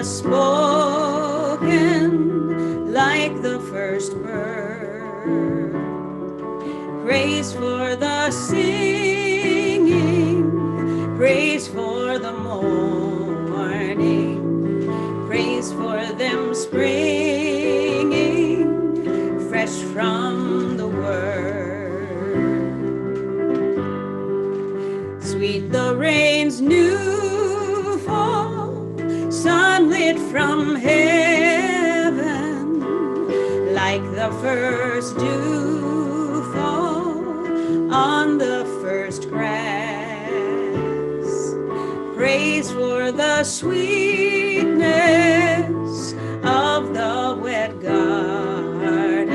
has spoken like the first bird. Praise for the singing, praise for the morning, praise for them springing fresh from the word. Sweet the rain's new fall, sunlit from heaven, like the first dew fall on the first grass. Praise for the sweetness of the wet garden,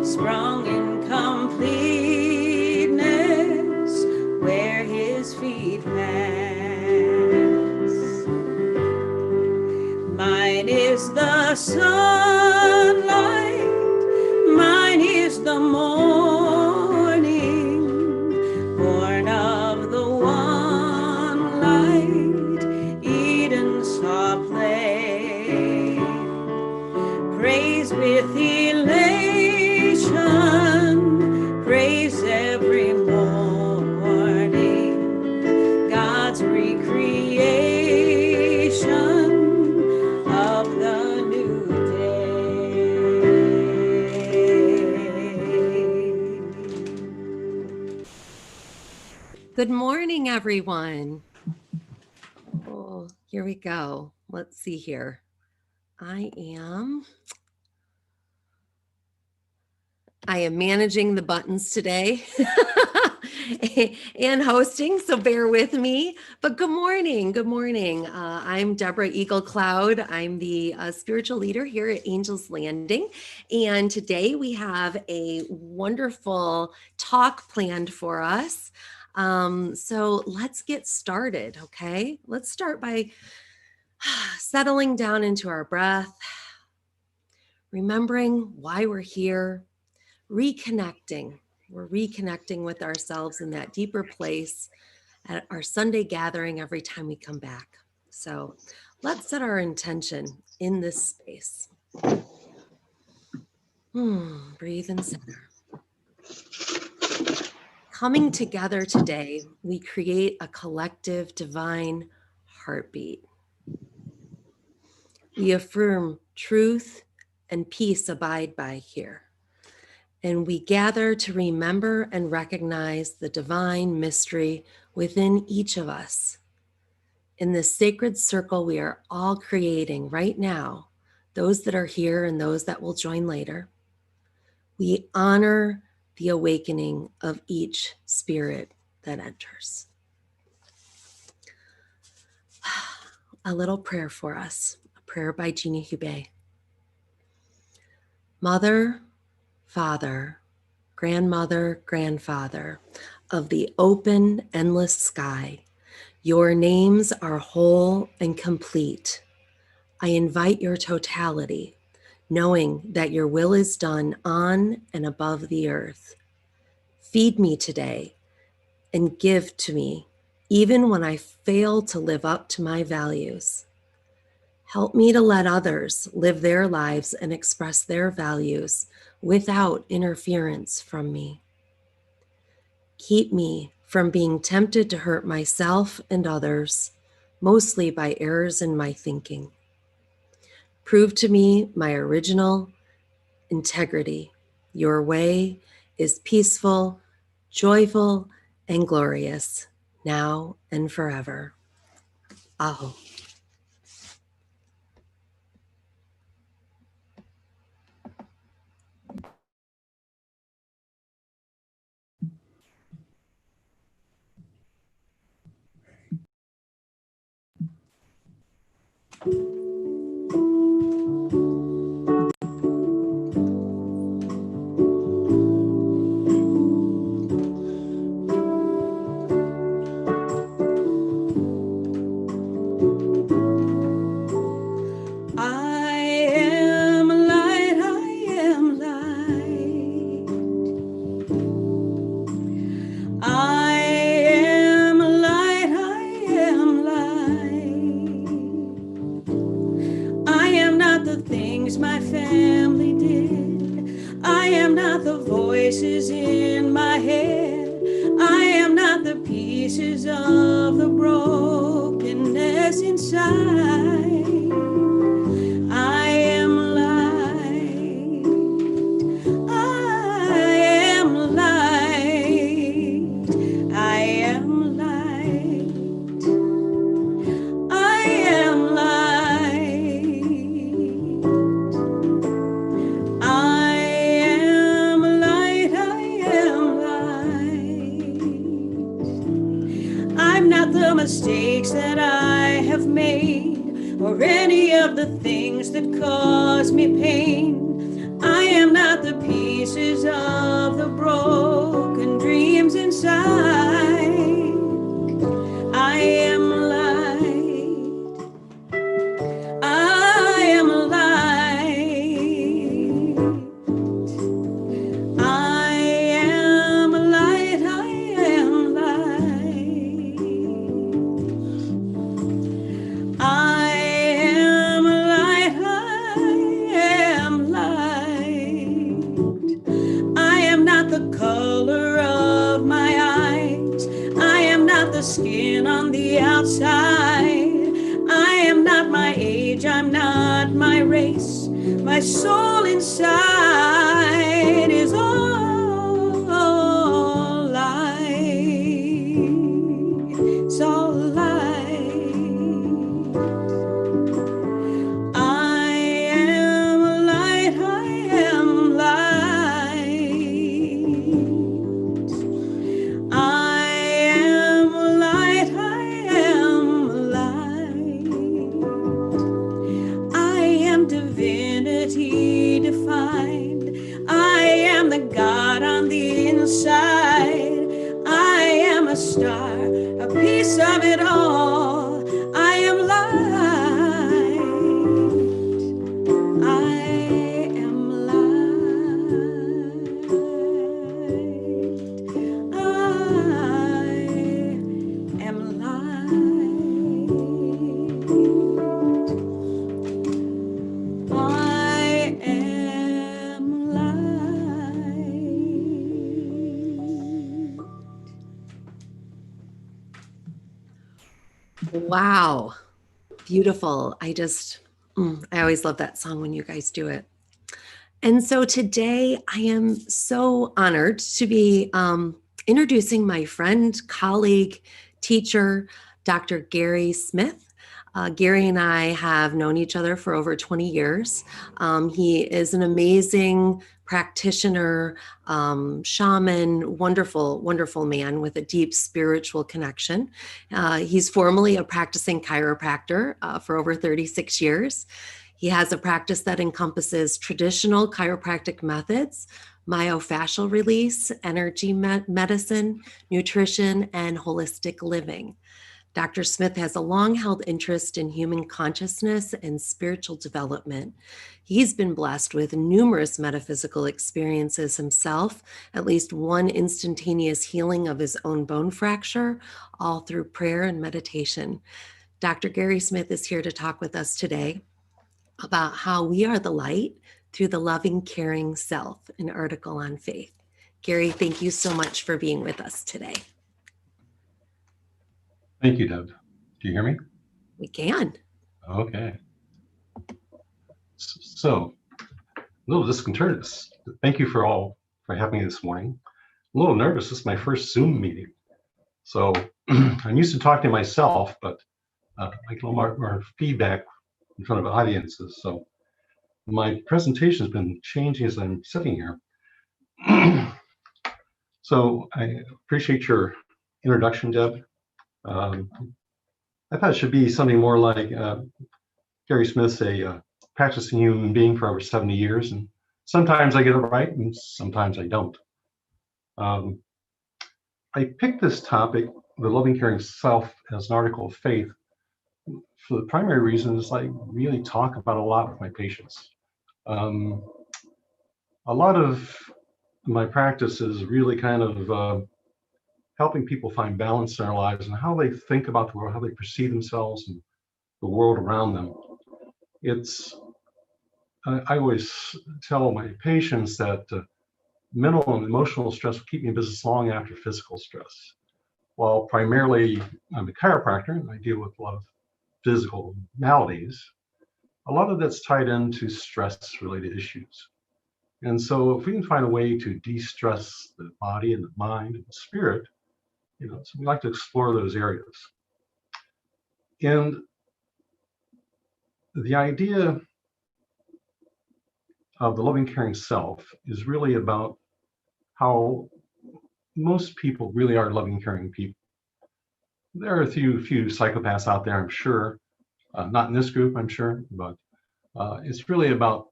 sprung in completeness where his feet pass. Mine is the sunlight, mine is the morning, born of the one light Eden saw play. Praise with elation, praise every morning, God's recreation of the new day. Good morning, everyone. Oh, here we go. Let's see here. I am managing the buttons today and hosting, so bear with me. But good morning. Good morning. I'm Deborah Eagle Cloud. I'm the spiritual leader here at Angels Landing. And today we have a wonderful talk planned for us. So let's get started, okay? Let's start by settling down into our breath, remembering why we're here, reconnecting. We're reconnecting with ourselves in that deeper place at our Sunday gathering every time we come back. So let's set our intention in this space. Breathe and center. Coming together today, we create a collective divine heartbeat. We affirm truth and peace abide by here. And we gather to remember and recognize the divine mystery within each of us. In this sacred circle we are all creating right now, those that are here and those that will join later, we honor the awakening of each spirit that enters. A little prayer for us, a prayer by Jeannie Hubei. Mother, Father, grandmother, grandfather of the open, endless sky, your names are whole and complete. I invite your totality, knowing that your will is done on and above the earth. Feed me today and give to me, even when I fail to live up to my values. Help me to let others live their lives and express their values without interference from me. Keep me from being tempted to hurt myself and others, mostly by errors in my thinking. Prove to me my original integrity. Your way is peaceful, joyful, and glorious, now and forever. Aho. the things my family did. I am not the voices in my head. I am not the pieces of the brokenness inside. I am light. I am light. I am light. I am light. I am light. I am light. I'm not the mistakes that I have made, or any of the things that cause me pain. I am not the pieces of the broken dreams inside. I am light. I am light. I am light. I am light. I am light. I am light. I am not the color of my eyes. I am not the skin on the outside. I am not my age. I'm not my race. My soul inside is all light. It's all light. I am light. I am light. I am light. I am light. I am divinity defined. I am the God on the inside. I am a star, a piece of it all. I am light. I am light. I am light. I am light. Wow. Beautiful. I always love that song when you guys do it. And so today I am so honored to be introducing my friend, colleague, teacher, Dr. Gary Smith. Gary and I have known each other for over 20 years. He is an amazing practitioner, shaman, wonderful, wonderful man with a deep spiritual connection. He's formerly a practicing chiropractor for over 36 years. He has a practice that encompasses traditional chiropractic methods, myofascial release, energy medicine, nutrition, and holistic living. Dr. Smith has a long-held interest in human consciousness and spiritual development. He's been blessed with numerous metaphysical experiences himself, at least one instantaneous healing of his own bone fracture, all through prayer and meditation. Dr. Gary Smith is here to talk with us today about how we are the light through the loving, caring self, an article on faith. Gary, thank you so much for being with us today. Thank you, Deb. Do you hear me? We can. Okay. So, a little disconcerted. Thank you for having me this morning. A little nervous. This is my first Zoom meeting. So I'm used to talking to myself, but I get a little more feedback in front of audiences. So my presentation has been changing as I'm sitting here. So I appreciate your introduction, Deb. I thought it should be something more like Gary Smith's a practicing human being for over 70 years, and sometimes I get it right and sometimes I don't. I picked this topic, the loving, caring self, as an article of faith for the primary reason is I really talk about a lot with my patients. A lot of my practice is really kind of helping people find balance in their lives and how they think about the world, how they perceive themselves and the world around them. It's I always tell my patients that mental and emotional stress will keep me in business long after physical stress. While primarily I'm a chiropractor and I deal with a lot of physical maladies, a lot of that's tied into stress-related issues. And so if we can find a way to de-stress the body and the mind and the spirit, so we like to explore those areas. And the idea of the loving, caring self is really about how most people really are loving, caring people. There are a few psychopaths out there, I'm sure, not in this group, I'm sure, but it's really about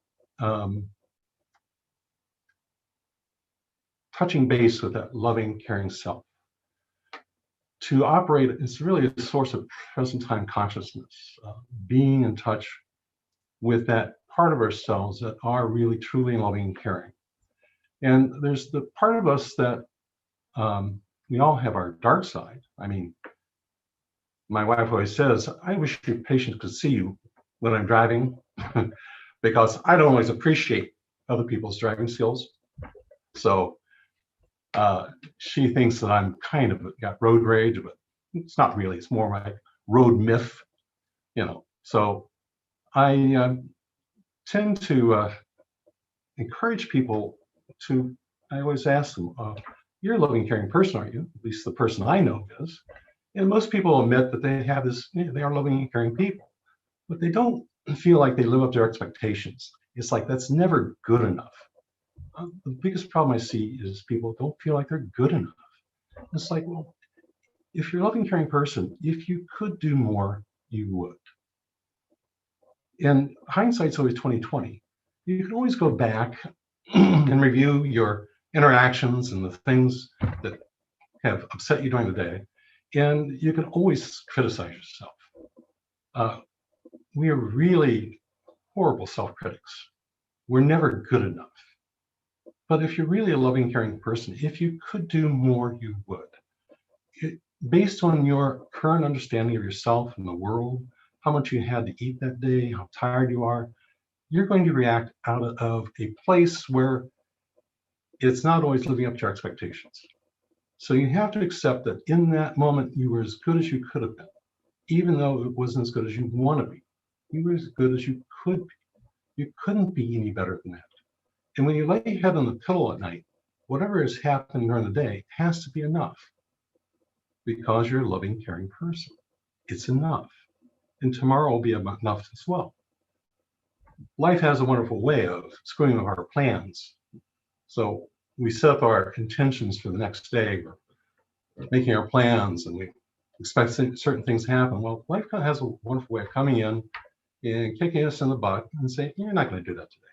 touching base with that loving, caring self. To operate, it's really a source of present time consciousness, being in touch with that part of ourselves that are really truly loving and caring. And there's the part of us that we all have our dark side. I mean, my wife always says, I wish your patients could see you when I'm driving because I don't always appreciate other people's driving skills. So she thinks that I'm kind of got road rage, but it's not really. It's more like road myth, So I tend to encourage people to, I always ask them, you're a loving, caring person, aren't you? At least the person I know is. And most people admit that they have this, they are loving and caring people, but they don't feel like they live up to their expectations. It's like that's never good enough. The biggest problem I see is people don't feel like they're good enough. It's like, well, if you're a loving, caring person, if you could do more, you would. And hindsight's always 20/20. You can always go back and review your interactions and the things that have upset you during the day, and you can always criticize yourself. We are really horrible self-critics. We're never good enough. But if you're really a loving, caring person, if you could do more, you would. Based on your current understanding of yourself and the world, how much you had to eat that day, how tired you are, you're going to react out of a place where it's not always living up to your expectations. So you have to accept that in that moment, you were as good as you could have been, even though it wasn't as good as you want to be. You were as good as you could be. You couldn't be any better than that. And when you lay your head on the pillow at night, whatever is happening during the day has to be enough because you're a loving, caring person. It's enough. And tomorrow will be enough as well. Life has a wonderful way of screwing up our plans. So we set up our intentions for the next day, or making our plans, and we expect certain things to happen. Well, life kind of has a wonderful way of coming in and kicking us in the butt and saying, you're not going to do that today.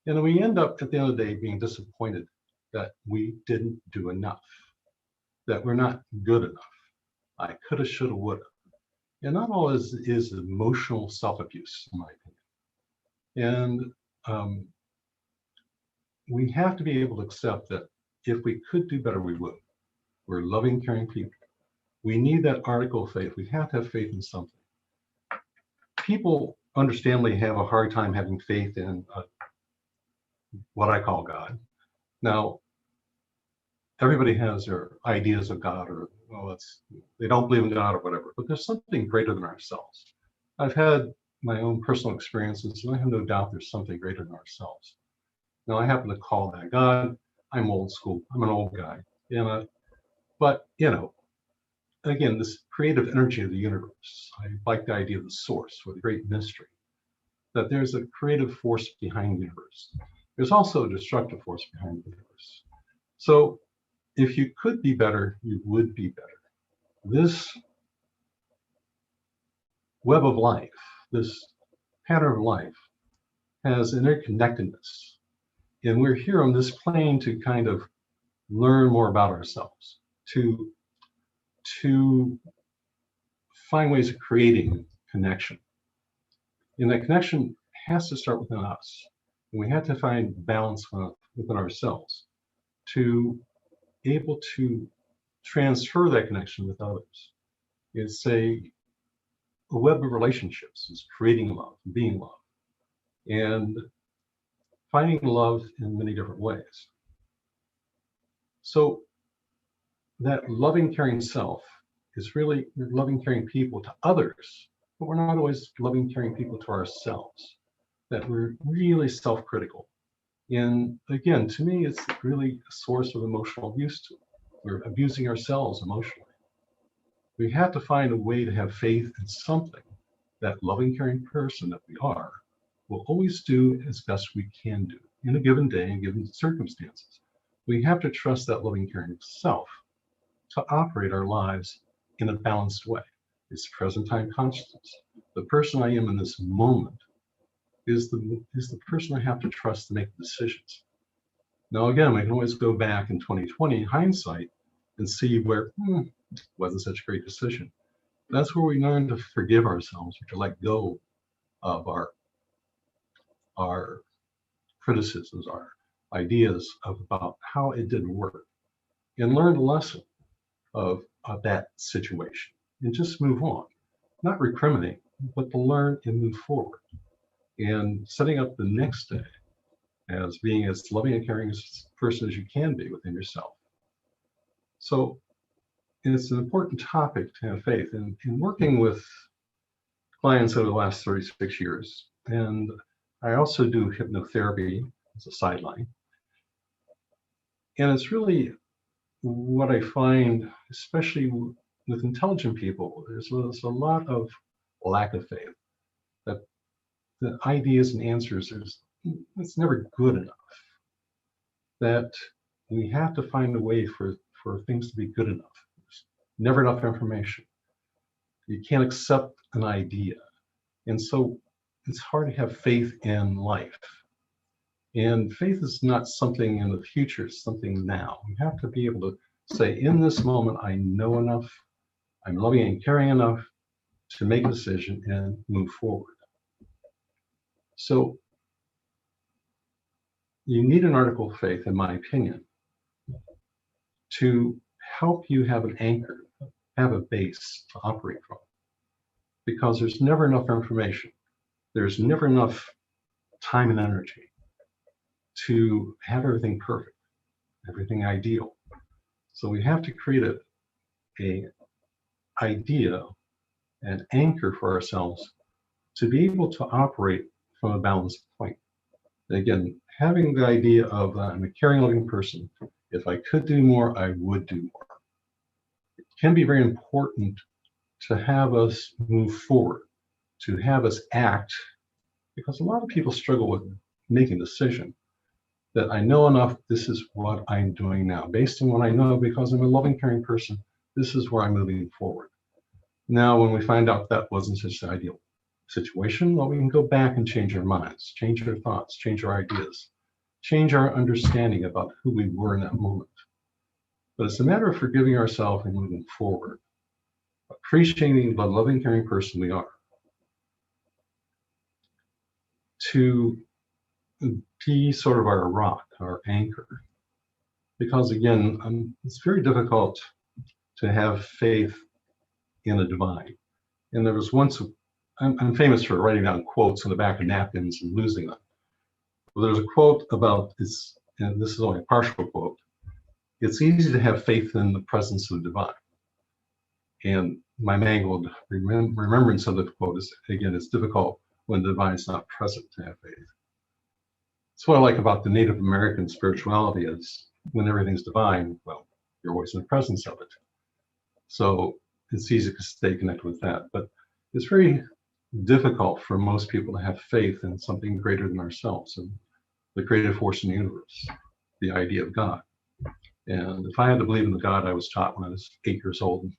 And then we end up at the end of the day being disappointed that we didn't do enough, that we're not good enough. I coulda, shoulda, woulda. And not all is emotional self-abuse, in my opinion. And we have to be able to accept that if we could do better, we would. We're loving, caring people. We need that article of faith. We have to have faith in something. People understandably have a hard time having faith in what I call God. Now, everybody has their ideas of God, or they don't believe in God or whatever, but there's something greater than ourselves. I've had my own personal experiences, and I have no doubt there's something greater than ourselves. Now, I happen to call that God. I'm old school. I'm an old guy. But, again, this creative energy of the universe, I like the idea of the source or the great mystery, that there's a creative force behind the universe. There's also a destructive force behind the universe. So if you could be better, you would be better. This web of life, this pattern of life, has interconnectedness. And we're here on this plane to kind of learn more about ourselves, to find ways of creating connection. And that connection has to start within us. And we have to find balance within ourselves to be able to transfer that connection with others. It's a web of relationships. It's creating love, being love. And finding love in many different ways. So that loving, caring self is really loving, caring people to others, but we're not always loving, caring people to ourselves, that we're really self-critical. And again, to me, it's really a source of emotional abuse. We're abusing ourselves emotionally. We have to find a way to have faith in something that loving, caring person that we are will always do as best we can do in a given day and given circumstances. We have to trust that loving, caring self to operate our lives in a balanced way. It's present time consciousness. The person I am in this moment is the person I have to trust to make decisions. Now, again, we can always go back in 2020 hindsight and see where wasn't such a great decision. That's where we learn to forgive ourselves, or to let go of our criticisms, our ideas about how it didn't work, and learn the lesson of that situation and just move on, not recriminate, but to learn and move forward, and setting up the next day as being as loving and caring as person as you can be within yourself. So it's an important topic to have faith in working with clients over the last 36 years. And I also do hypnotherapy as a sideline. And it's really what I find, especially with intelligent people, there's a lot of lack of faith, that the ideas and answers, it's never good enough, that we have to find a way for things to be good enough. There's never enough information. You can't accept an idea. And so it's hard to have faith in life. And faith is not something in the future, it's something now. We have to be able to say, in this moment, I know enough, I'm loving and caring enough to make a decision and move forward. So you need an article of faith, in my opinion, to help you have an anchor, have a base to operate from. Because there's never enough information. There's never enough time and energy to have everything perfect, everything ideal. So we have to create a idea, an anchor for ourselves to be able to operate from a balanced point. And again, having the idea of I'm a caring, loving person. If I could do more, I would do more. It can be very important to have us move forward, to have us act, because a lot of people struggle with making a decision. That I know enough, this is what I'm doing now. Based on what I know, because I'm a loving, caring person, this is where I'm moving forward. Now, when we find out that wasn't such an ideal situation, well, we can go back and change our minds, change our thoughts, change our ideas, change our understanding about who we were in that moment. But it's a matter of forgiving ourselves and moving forward, appreciating the loving, caring person we are, to be sort of our rock, our anchor. Because again, it's very difficult to have faith in the divine. And there was once, I'm famous for writing down quotes on the back of napkins and losing them. Well, there's a quote about this, and this is only a partial quote. It's easy to have faith in the presence of the divine. And my mangled remembrance of the quote is, again, it's difficult when the divine is not present to have faith. That's what I like about the Native American spirituality is when everything's divine, well, you're always in the presence of it. So it's easy to stay connected with that. But it's very difficult for most people to have faith in something greater than ourselves and the creative force in the universe, the idea of God. And if I had to believe in the God I was taught when I was 8 years old,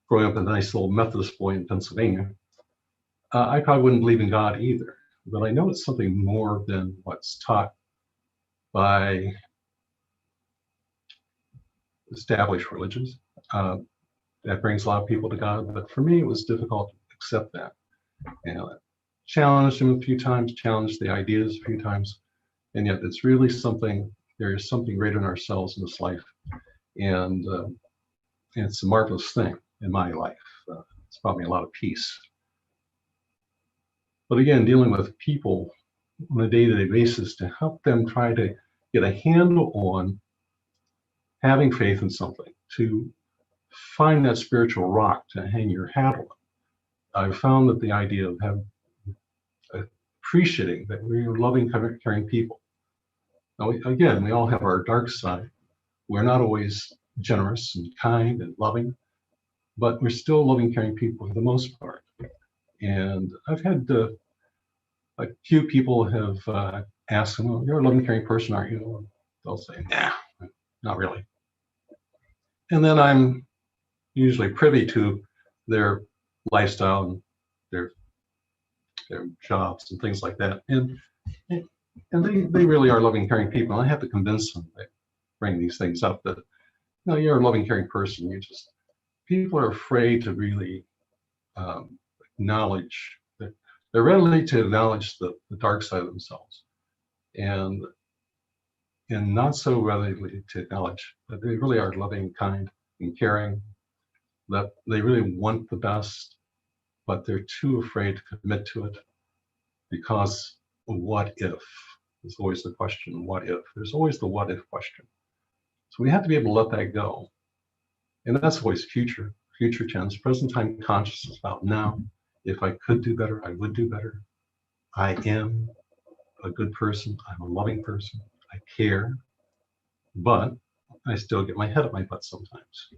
growing up a nice little Methodist boy in Pennsylvania, I probably wouldn't believe in God either. But I know it's something more than what's taught by established religions. That brings a lot of people to God, but for me, it was difficult to accept that. And I challenged him a few times, challenged the ideas a few times, and yet it's really something, there is something greater than ourselves in this life. And it's a marvelous thing in my life. It's brought me a lot of peace. But again, dealing with people on a day-to-day basis to help them try to get a handle on having faith in something, to find that spiritual rock to hang your hat on. I've found that the idea of appreciating that we're loving, caring people. Now, again, we all have our dark side. We're not always generous and kind and loving, but we're still loving, caring people for the most part. And I've had a few people have asked them, well, you're a loving, caring person, aren't you? And they'll say, nah, not really. And then I'm usually privy to their lifestyle and their jobs and things like that. And they really are loving, caring people. I have to convince them, they bring these things up, that no, you're a loving, caring person. People are afraid to really acknowledge that they're ready to acknowledge the dark side of themselves, and not so readily to acknowledge that they really are loving, kind, and caring, that they really want the best, but they're too afraid to commit to it because what if? Is always the question, what if? There's always the what if question. So we have to be able to let that go. And that's always future tense. Present time consciousness about now. If I could do better, I would do better. I am a good person. I'm a loving person. I care. But I still get my head up my butt sometimes.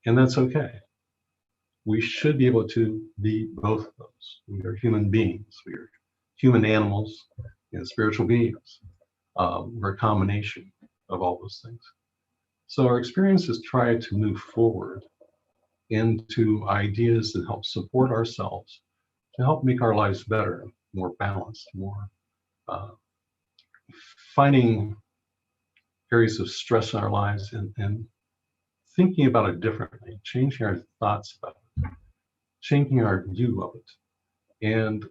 And that's okay. We should be able to be both of those. We are human beings. We are human animals and spiritual beings. We're a combination of all those things. So our experiences try to move forward into ideas that help support ourselves, to help make our lives better, more balanced, more finding areas of stress in our lives and thinking about it differently, changing our thoughts about it, changing our view of it, and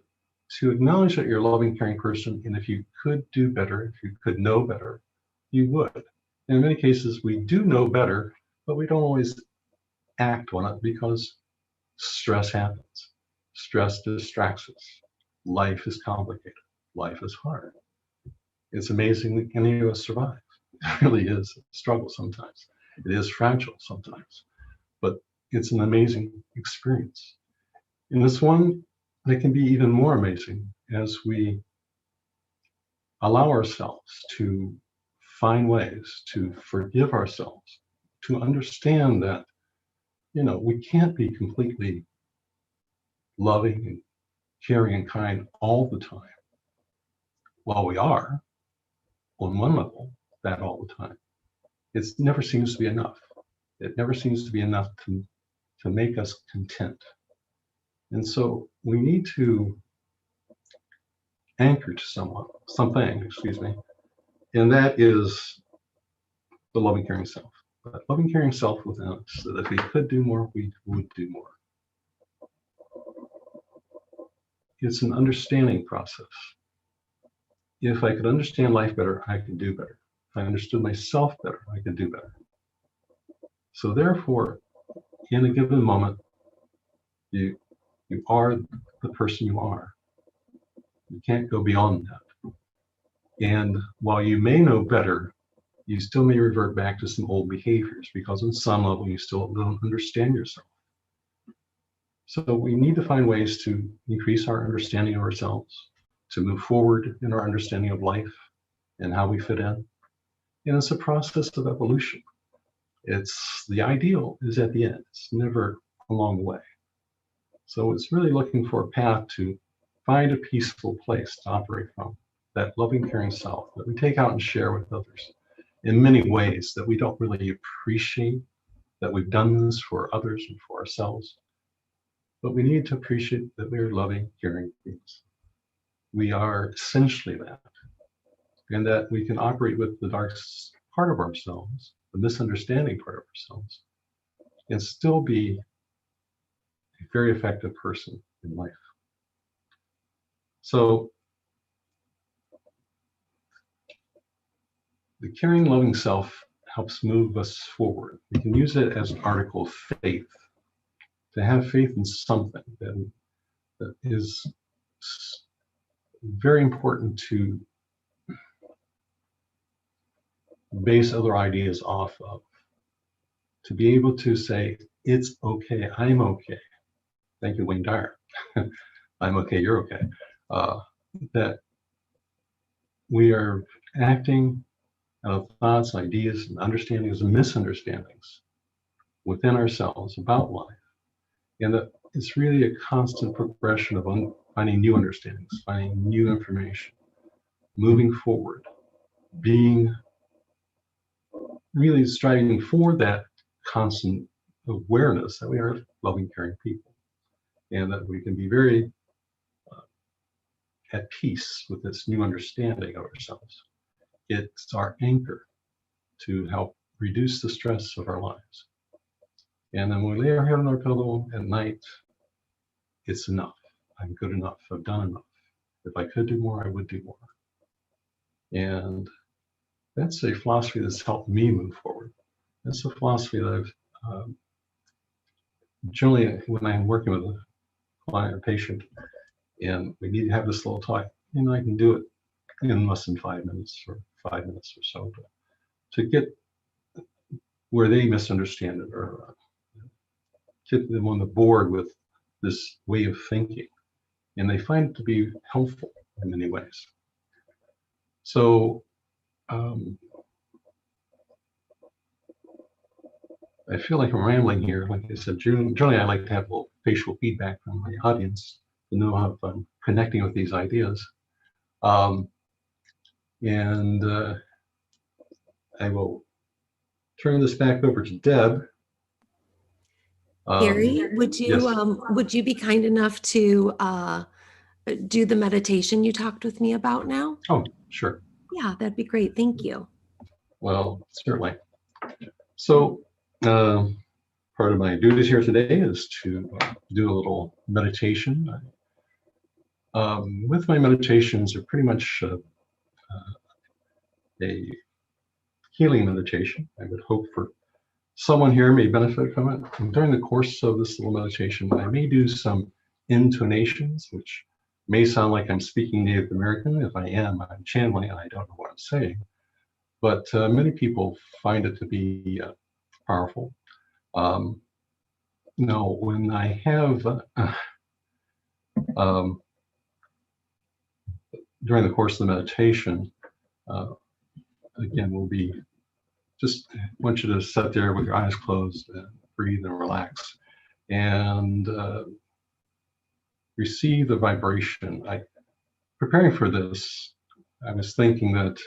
to acknowledge that you're a loving, caring person, and if you could do better, if you could know better, you would. And in many cases, we do know better, but we don't always act on it because stress happens. Stress distracts us. Life is complicated. Life is hard. It's amazing that any of us survive. It really is a struggle sometimes. It is fragile sometimes, but it's an amazing experience. And it's one that can be even more amazing as we allow ourselves to find ways to forgive ourselves, to understand that, we can't be completely loving and caring and kind all the time. While we are, on one level, that all the time, it never seems to be enough. It never seems to be enough to make us content. And so we need to anchor to something, and that is the loving, caring self. But loving, caring self within us, so that if we could do more, we would do more. It's an understanding process. If I could understand life better, I could do better. If I understood myself better, I could do better. So therefore, in a given moment, you are the person you are. You can't go beyond that. And while you may know better, you still may revert back to some old behaviors because on some level you still don't understand yourself. So we need to find ways to increase our understanding of ourselves, to move forward in our understanding of life and how we fit in. And it's a process of evolution. It's the ideal is at the end. It's never along the way. So it's really looking for a path to find a peaceful place to operate from, that loving, caring self that we take out and share with others in many ways that we don't really appreciate, that we've done this for others and for ourselves. But we need to appreciate that we're loving, caring beings. We are essentially that, and that we can operate with the dark part of ourselves, the misunderstanding part of ourselves, and still be a very effective person in life. So the caring, loving self helps move us forward. We can use it as an article of faith, to have faith in something that is very important to base other ideas off of, to be able to say, it's okay, I'm okay. Thank you, Wayne Dyer. I'm okay, you're okay. That we are acting out of thoughts, ideas, and understandings and misunderstandings within ourselves about life. And that it's really a constant progression of finding new understandings, finding new information, moving forward, being really striving for that constant awareness that we are loving, caring people, and that we can be very at peace with this new understanding of ourselves. It's our anchor to help reduce the stress of our lives. And then when we lay our head on our pillow at night, it's enough. I'm good enough. I've done enough. If I could do more, I would do more. And that's a philosophy that's helped me move forward. That's a philosophy that I've generally, when I'm working with a client or patient, and we need to have this little talk, I can do it in less than 5 minutes or 5 minutes or so to get where they misunderstand it or get them on the board with this way of thinking. And they find it to be helpful in many ways. So I feel like I'm rambling here. Like I said, generally I like to have a little facial feedback from my audience to know how I'm connecting with these ideas. I will turn this back over to Deb. Gary, would you yes. would you be kind enough to do the meditation you talked with me about now? Oh, sure. Yeah, that'd be great. Thank you. Well, certainly. So part of my duties here today is to do a little meditation. With my meditations are pretty much a healing meditation. I would hope for someone here may benefit from it. And during the course of this little meditation, I may do some intonations, which may sound like I'm speaking Native American. If I am, I'm channeling and I don't know what I'm saying. But many people find it to be powerful. When I have, during the course of the meditation, again, we'll be just want you to sit there with your eyes closed and breathe and relax and receive the vibration. Preparing for this, I was thinking that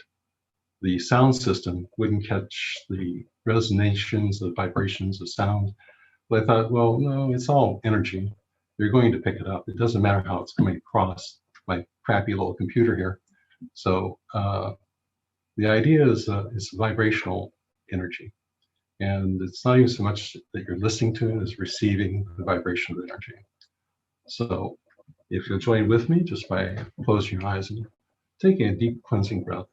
the sound system wouldn't catch the resonations, the vibrations of sound. But I thought, well, no, it's all energy. You're going to pick it up. It doesn't matter how it's coming across my crappy little computer here. So the idea is vibrational energy. And it's not even so much that you're listening to it as receiving the vibration of energy. So if you'll join with me just by closing your eyes and taking a deep cleansing breath.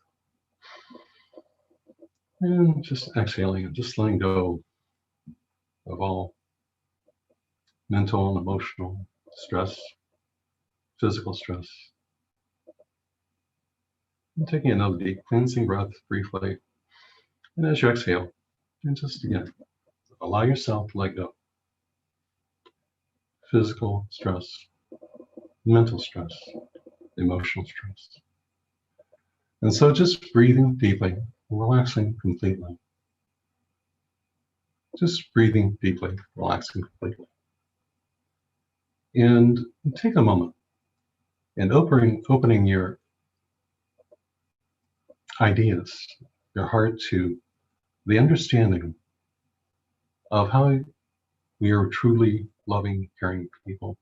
And just exhaling and just letting go of all mental and emotional stress, physical stress. And taking another deep cleansing breath briefly. And as you exhale, and just again, allow yourself to let go. Physical stress, mental stress, emotional stress. And so just breathing deeply, relaxing completely. Just breathing deeply, relaxing completely. And take a moment and opening your ideas, your heart to the understanding of how we are truly loving, caring people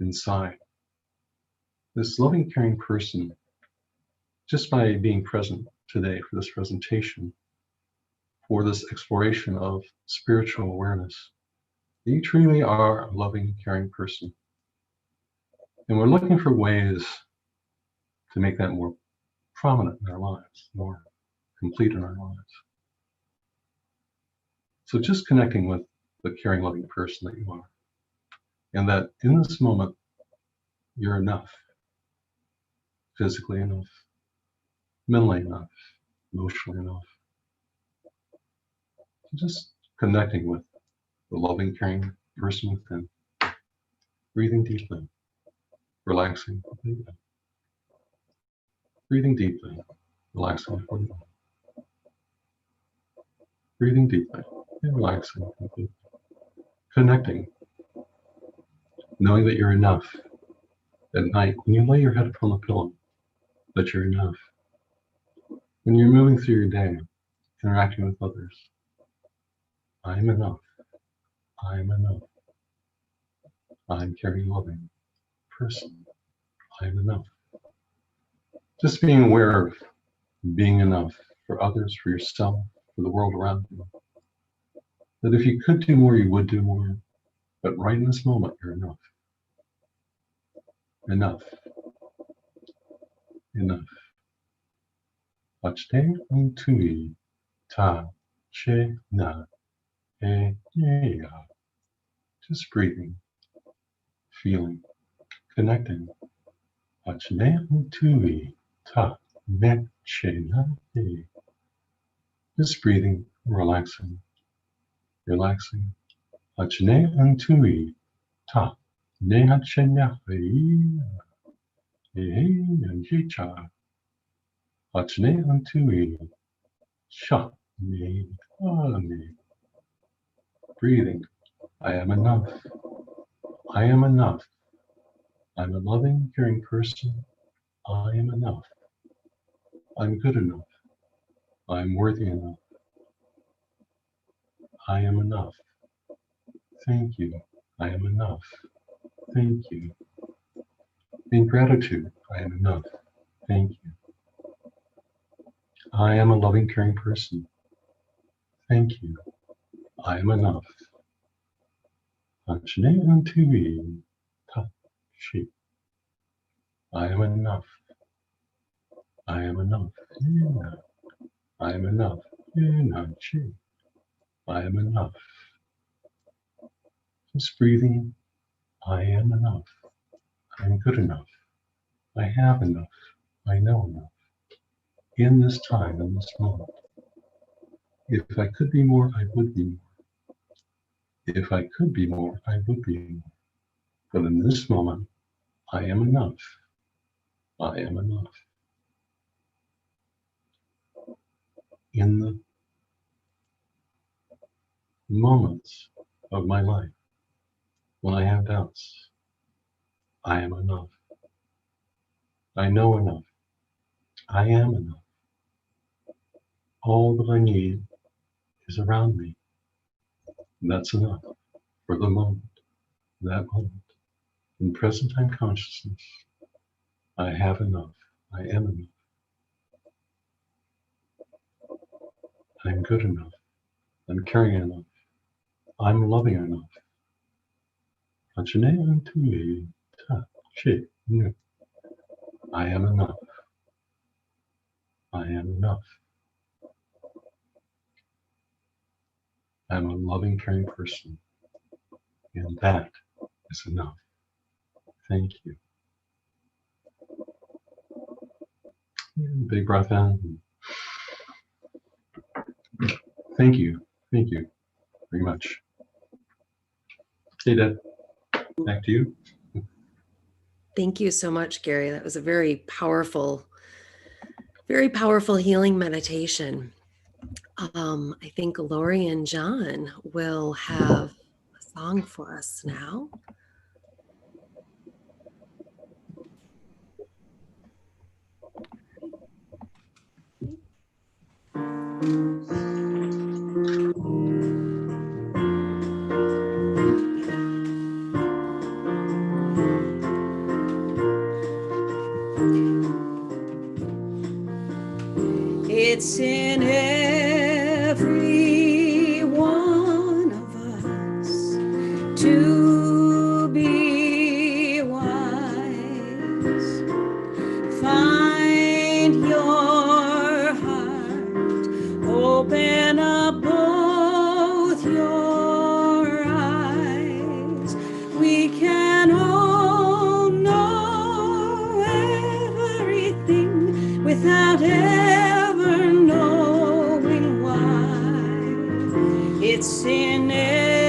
inside. This loving, caring person, just by being present today for this presentation, for this exploration of spiritual awareness, you truly are a loving, caring person. And we're looking for ways to make that more prominent in our lives, more complete in our lives. So just connecting with the caring, loving person that you are. And that in this moment, you're enough. physically enough, mentally enough, emotionally enough. Just connecting with the loving, caring person within. Breathing deeply, relaxing completely. Breathing deeply, relaxing completely. Breathing deeply and relaxing completely. Connecting, knowing that you're enough. At night, when you lay your head upon the pillow, that you're enough. When you're moving through your day, interacting with others, I'm enough. I'm enough. I'm caring, loving person. I'm enough. Just being aware of being enough for others, for yourself, for the world around you. That if you could do more, you would do more. But right in this moment, you're enough. Enough. Enough. Achte untui ta che na e ya. Just breathing, feeling, connecting. Achne untui ta ne che na e. Just breathing, relaxing, relaxing. Achne untui ta ne che na e. And cha. Achne untui sha ne me. Breathing. I am enough. I am enough. I'm a loving, caring person. I am enough. I'm good enough. I'm worthy enough. I am enough. Thank you. I am enough. Thank you. In gratitude, I am enough. Thank you. I am a loving, caring person. Thank you. I am enough. Achne untui ta shi. I am enough. I am enough. Yeah. I am enough. Yeah, chi. I am enough. Just breathing. I am enough. I'm good enough. I have enough. I know enough. In this time, in this moment. If I could be more, I would be more. If I could be more, I would be more. But in this moment, I am enough. I am enough. In the moments of my life when I have doubts, I am enough. I know enough. I am enough. All that I need is around me. And that's enough for the moment, that moment. In present time consciousness, I have enough. I am enough. I'm good enough. I'm caring enough. I'm loving enough. I am enough. I am enough. I'm a loving, caring person. And that is enough. Thank you. Big breath in. Thank you. Thank you very much. Hey, Deb, back to you. Thank you so much, Gary. That was a very powerful healing meditation. I think Lori and John will have a song for us now. It's in every one of us to be wise. Find your heart, open up both your eyes. We can all know everything without ever knowing why. It's in every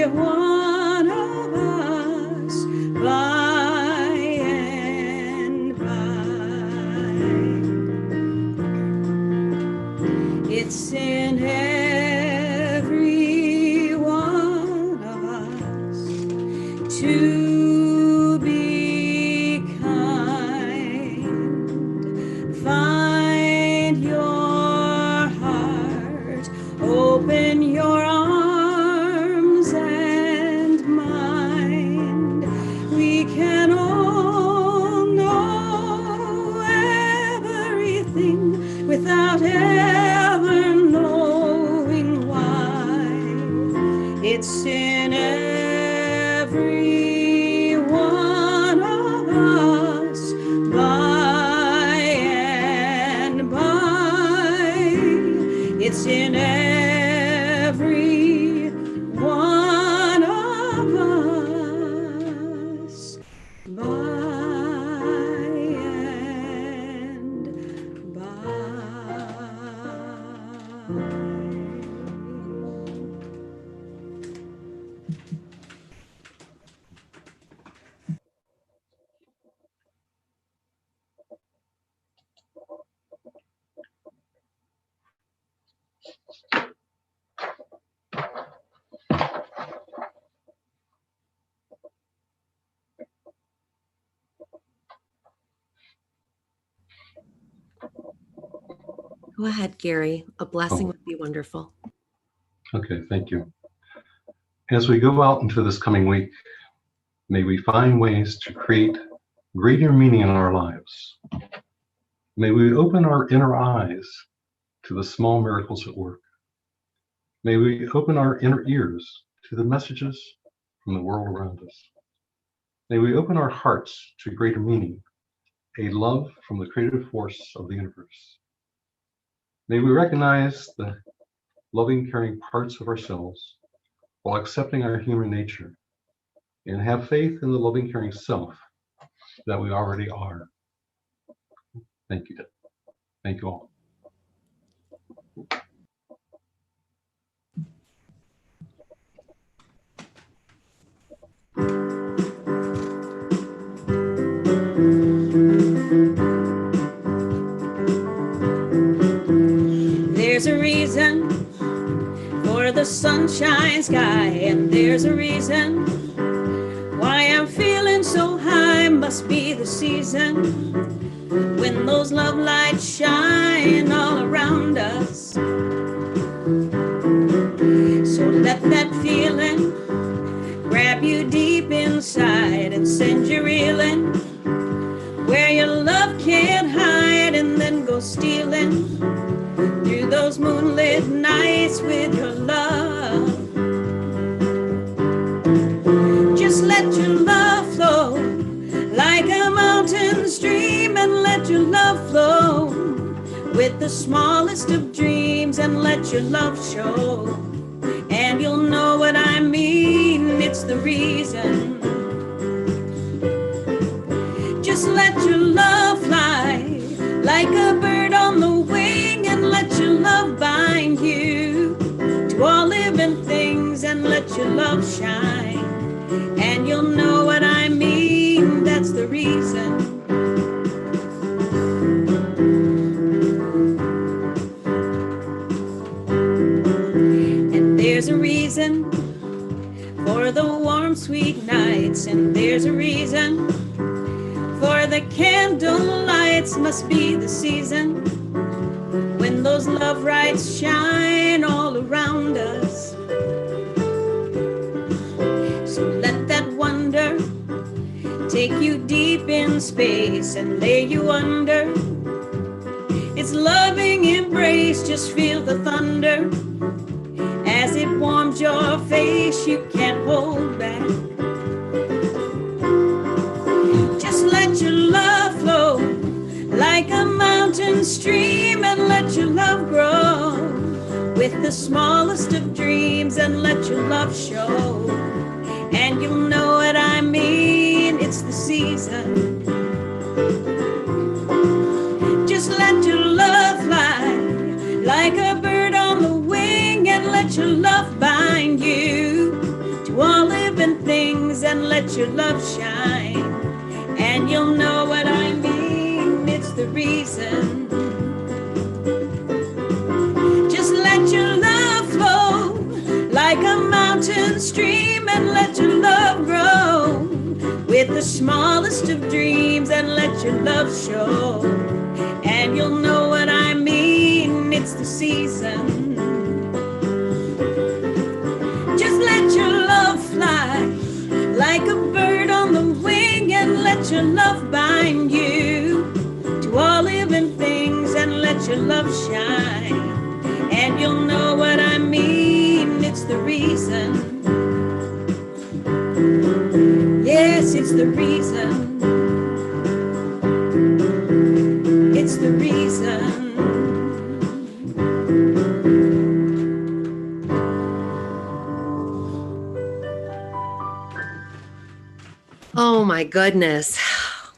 one of us by and by. It's in every one of us to be kind. Find your heart, open your arms and mind. We can all know everything without ever knowing why. It's in every one of us by and by. It's in every one of us by and by. Go ahead, Gary. A blessing would be wonderful. Okay, thank you. As we go out into this coming week, may we find ways to create greater meaning in our lives. May we open our inner eyes to the small miracles at work. May we open our inner ears to the messages from the world around us. May we open our hearts to greater meaning, a love from the creative force of the universe. May we recognize the loving, caring parts of ourselves while accepting our human nature, and have faith in the loving, caring self that we already are. Thank you. Thank you all. There's a reason for the sunshine sky, and there's a reason why I'm feeling so high. Must be the season when those love lights shine all around us. So let that feeling grab you deep inside and send you reeling where your love can't hide, and then go stealing through those moonlit nights with your love. Just let your love flow like a mountain stream, and let your love flow with the smallest of dreams, and let your love show, and you'll know what I mean. It's the reason. Just let your love fly like a bird on the wing, and let your love bind you to all living things, and let your love shine, and you'll know what I mean. That's the reason. And there's a reason for the warm, sweet nights, and there's a reason for the candle lights. Must be the season when those love lights shine all around us. So let that wonder take you deep in space and lay you under its loving embrace. Just feel the thunder as it warms your face. You can't hold back. Just let your love flow like a mountain stream, and let your love grow with the smallest of dreams, and let your love show, and you'll know what I mean. It's the season. like a bird on the wing, and let your love bind you to all living things, and let your love shine. And you'll know what I mean, it's the reason. Just let your love flow like a mountain stream, and let your love grow with the smallest of dreams, and let your love show. And you'll know what I mean, it's the season. Just let your love fly like a bird on the wing, and let your love bind you to all living things, and let your love shine. And you'll know what I mean, it's the reason. Yes, it's the reason. It's the reason. Oh my goodness.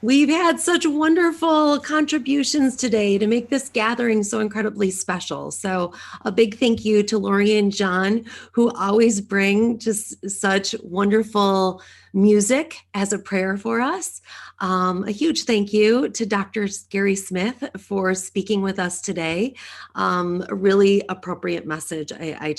We've had such wonderful contributions today to make this gathering so incredibly special. So a big thank you to Lori and John, who always bring just such wonderful music as a prayer for us. A huge thank you to Dr. Gary Smith for speaking with us today. A really appropriate message. I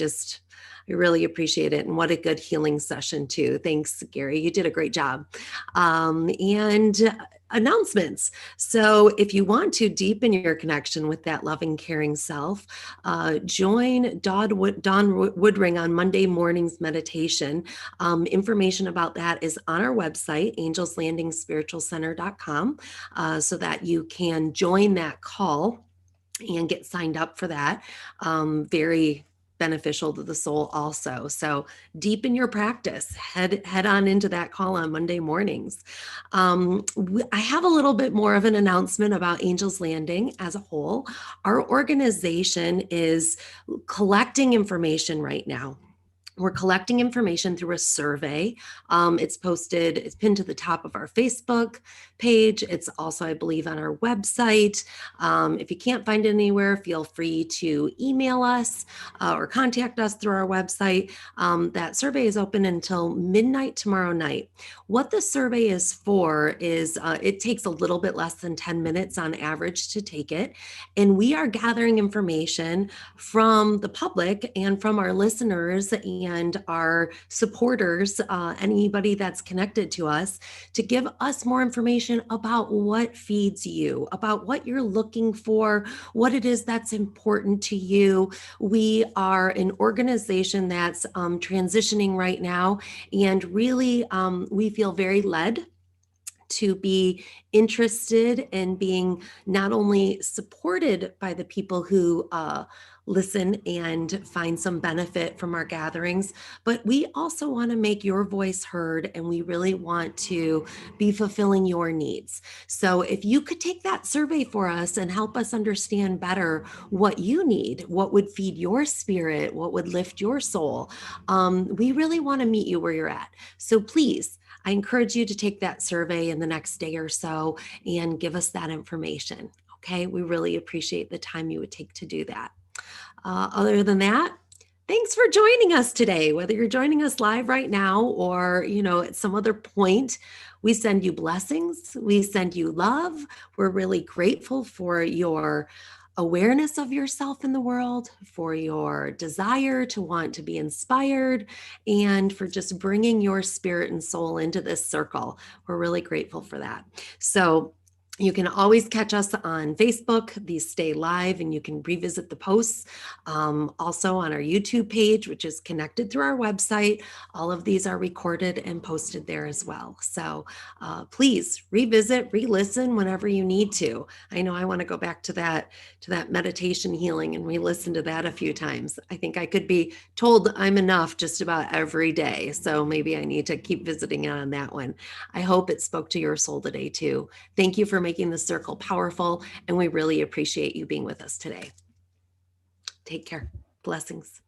really appreciate it. And what a good healing session too. Thanks, Gary. You did a great job. And announcements. So if you want to deepen your connection with that loving, caring self, join Dawn Woodring on Monday morning's meditation. Information about that is on our website, angelslandingspiritualcenter.com, so that you can join that call and get signed up for that. Very beneficial to the soul also. So deepen your practice, head on into that call on Monday mornings. I have a little bit more of an announcement about Angels Landing as a whole. Our organization is collecting information right now. We're collecting information through a survey. It's pinned to the top of our Facebook page. It's also, I believe, on our website. If you can't find it anywhere, feel free to email us or contact us through our website. That survey is open until midnight tomorrow night. What the survey is for is it takes a little bit less than 10 minutes on average to take it. And we are gathering information from the public and from our listeners and our supporters, anybody that's connected to us, to give us more information about what feeds you, about what you're looking for, what it is that's important to you. We are an organization that's transitioning right now, and really we feel very led to be interested in being not only supported by the people who listen and find some benefit from our gatherings, but we also want to make your voice heard, and we really want to be fulfilling your needs. So if you could take that survey for us and help us understand better what you need, what would feed your spirit, what would lift your soul, we really want to meet you where you're at. So please, I encourage you to take that survey in the next day or so and give us that information. Okay, we really appreciate the time you would take to do that. Other than that, thanks for joining us today. Whether you're joining us live right now or, at some other point, we send you blessings. We send you love. We're really grateful for your awareness of yourself in the world, for your desire to want to be inspired, and for just bringing your spirit and soul into this circle. We're really grateful for that. So you can always catch us on Facebook. These stay live and you can revisit the posts. Also on our YouTube page, which is connected through our website. All of these are recorded and posted there as well. So please revisit, re-listen whenever you need to. I know I want to go back to that meditation healing and re-listen to that a few times. I think I could be told I'm enough just about every day. So maybe I need to keep visiting on that one. I hope it spoke to your soul today too. Thank you for making the circle powerful, and we really appreciate you being with us today. Take care. Blessings.